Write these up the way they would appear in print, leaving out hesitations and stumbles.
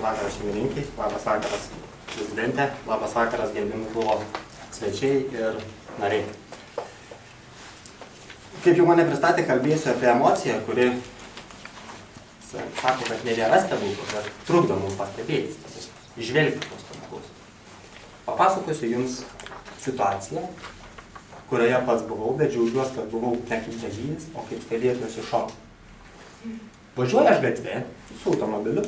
vakaras šeimininkai, labas vakaras prezidentė, labas vakaras gerbiami klubo svečiai ir nariai. Kaip jau mane pristatė, kalbėsiu apie emociją, kuri sako, kad nebėra stebuklų, bet trukdo mums pastebėti stebuklus, išvelgti tos stebuklus. Papasakosiu jums situaciją, kurioje pats buvau, bet džiaugiuosi, kad buvau ne kaip dalyvis, o kaip stebėtojas iš šono. Važiuoju aš gatvė su automobiliu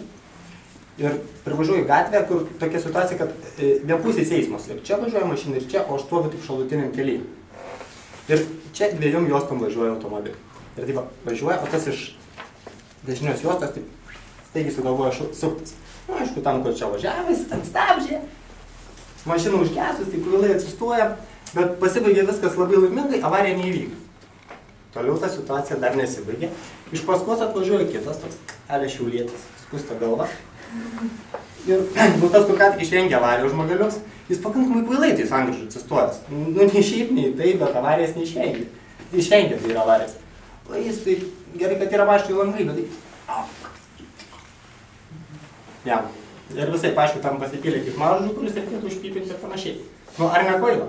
ir privažiuoju gatvę, kur tokia situacija, kad vienpusis eismas. Ir čia važiuoja mašina ir čia, o aš stoviu tik šalutiniam kely. Ir čia dviejom juostom važiuoja automobilį. Ir taip važiuoja, o tas iš dešinios juostos taip staigiai sugalvoja suktis. Nu, aišku, tam, kur čia važiavęs, ten stabdžia. Mašina užgesus, taip kvailai atsistoja, bet pasibaigė viskas labai laimingai, avarija neįvyko. Toliau ta situacija dar nesibaigė. Iš paskos atvažiuoja kitas, toks elė šiaulietis, skusta galva. Ir tas, kur ką tik išvengė avarijos žmogelius, jis pakankamai kvailai tai sankryžų atsistojęs. Nu, ne šiaip, nei tai, bet avarijas neišvengė. Išvengė tai yra avarijas. O jis tai gerai, kad yra vaškai langai, bet tai... Jam. Ir visai, aišku, tam pasipylė kaip mažų, kuris reikėtų užpypinti ir panašiai. Nu, ar ne kvaila?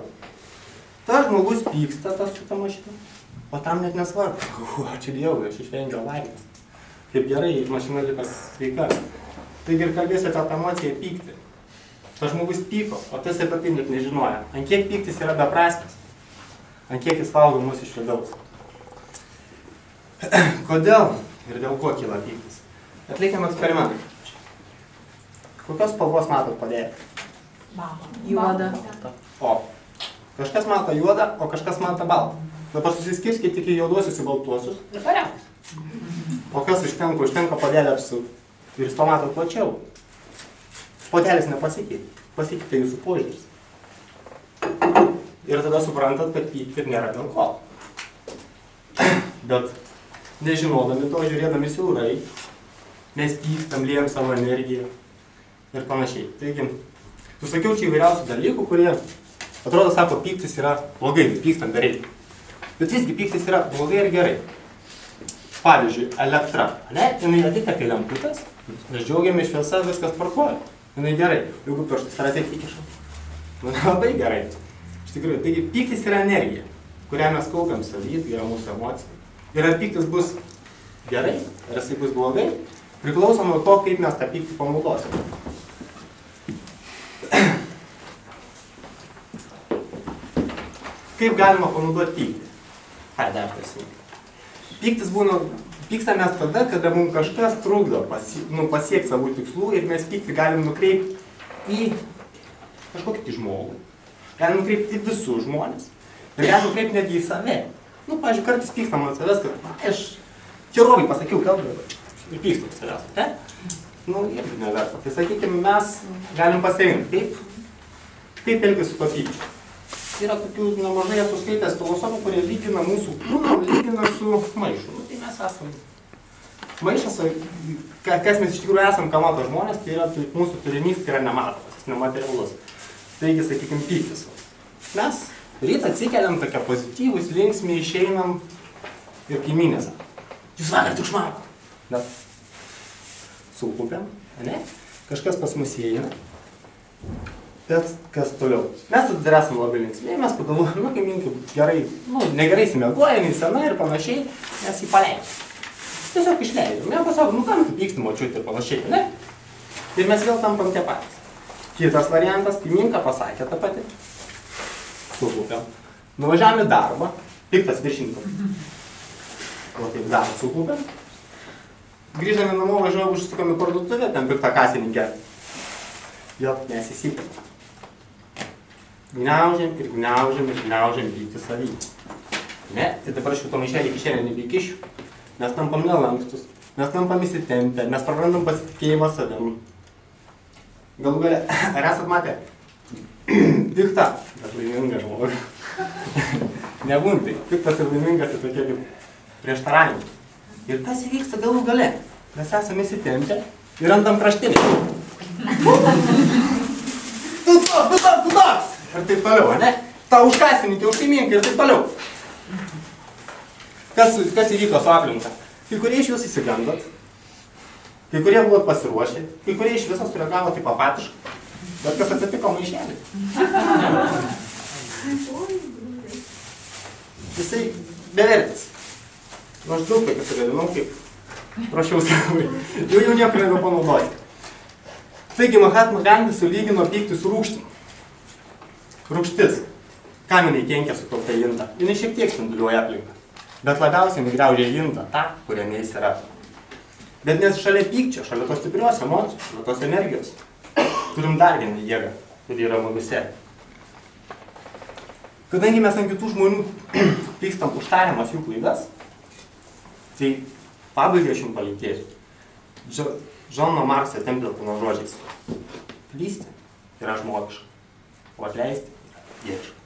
Tas žmogus pyksta, tas su ta mašina. O tam net nesvarbu. Ačiū Dievui, aš išvengiau avarijos. Kaip gerai, mašina liko sveika. Taigi ir kalbėsiu apie tą emociją pykti. Tas žmogus pyko, o tas apie tai net nežinoja. Ant kiek pyktis yra beprasmis. Ant kiek jis valgo mus iš vidaus. Kodėl ir dėl ko kyla pyktis? Atliekam eksperimentą. Kokios spalvos matot padėję? Juoda. O. Kažkas mato juodą, o kažkas mato baltą. Dabar susiskirskite tik į juoduosius, į baltuosius ir variantus. O kas užtenka padelę apsukti. Ir jūs pamatot plačiau. Podelis nepasikeitė. Pasikeitė jūsų požiūris. Ir tada suprantat, kad pykti ir nėra dėl ko. Bet nežinodami to, žiūrėdami siaurai, mes pykstam, liejam savo energiją ir panašiai. Taigi, susakiau čia įvairiausių dalykų, kurie atrodo, sako, pyktis yra blogai, pykstam be reikalo. Bet visgi pyktis yra blogai ir gerai. Pavyzdžiui, elektra. Jinai atiteka į lemputės, mes džiaugiamės šviesa, viskas tvarkoja. Jinai gerai. Jeigu pirštus rasėt įkišam. Labai gerai. Iš tikrųjų, taigi pyktis yra energija, kurią mes kaupiam savy, tai yra mūsų emocija. Ir ar pyktis bus gerai, ar jisai bus blogai, priklauso nuo to, kaip mes tą pyktį panaudosim. Kaip galima panaudoti pyktį? Dar pasimėti. Pykstam mes tada, kada mums kažkas trukdo pasiekti savo tikslų ir mes pyktį galim nukreipti į kažkokį žmogų. Galim nukreipti į visus žmonės. Ir galim nukreipti netgi į save. Nu, pavyzdžiui, kartais pykstam ant savęs, kad aš čiarovai pasakiau kalbą ir pykstam savęs. Nu, irgi neverta. Tai sakykime, mes galim pasirinkti, kaip elgtis su to pykčiu. Yra tokių nemažai esu skaitęs filosofų, kurie lygina mūsų kūną, lygina su maišu. Nu, tai mes esam maišas, kas mes iš tikrųjų esam, ką mato žmonės, tai yra mūsų turinys, tai yra nematomas, jis nematerialus. Taigi, sakykime, pyktis. Mes rytą atsikeliam tokia pozityvus, linksmi, išeinam ir kaimynės. Jūs vakar triukšmavot. Bet sulupėm, ne? Kažkas pas mus įeina. Bet kas toliau? Mes tada esame labai linksmi, mes pagalvojame, nu, kaimynkai gerai, nu, negerai įsimiegoja, nei sena ir panašiai, mes jį paleidžiam. Tiesiog išleidžiam. Jam pasako, nu, kam tu pyksti močiutė ir panašiai, ne? Ir mes vėl tampam tie patys. Kitas variantas, kaimynka pasakė tą patį. Suklūpėm. Nuvažiavam į darbą, piktas viršininkas. O taip darbą suklūpėm. Grįždami namo, važiuojam, užsukam į parduotuvę, ten piktą kasininkę. Vėl nesisipėm. Gniaužiam ir gniaužiam ir gniaužiam pykti savį. Ne, tai dabar aš to maišelį kišenę nebeįkišiu. Mes tampam nelankstus, mes tampam įsitempę, mes prarandam pasitikėjimą savim. Galų gale, ar esat matę? Pikta, bet laiminga žmogus. Nebūn tai, piktas ir laimingas tai tokie kaip prieštaravimai. Ir kas įvyksta galų gale? Mes esame įsitempę ir randam kraštinį. Tu toks! Ir taip toliau, ne? Ta už kasininkį, už kaimynką ir taip toliau. Kas įvyko su aplinka? Kai kurie iš jūs įsigandot, Kai kurie buvo pasiruošę, kai kurie iš viso sureagavo taip apatiškai. Bet kas atsitiko maišelį? Jisai bevertis. Maždaug kaip sugadinau, kaip prašiau savai. Jau nieko nebepanaudoti. Taigi Mahatma Gandhi sulygino pyktį su rūgštim. Rūgštis. Kam jinai kenkia sukaupta indą? Jinai šiek tiek spinduliuoja aplinką. Bet labiausiai jinai griaužia indą, tą, kuriame jis yra. Bet nes šalia pykčio, šalia tos stiprios emocijos, šalia tos energijos, turim dar vieną jėgą, kuri yra mumise. Kadangi mes ant kitų žmonių pykstam užtariamas jų klaidas, tai pabaigai aš jums palinkėsiu. Džono Markso Templetono žodžiais. Klysti yra žmogiška, o atleisti yra dieviška.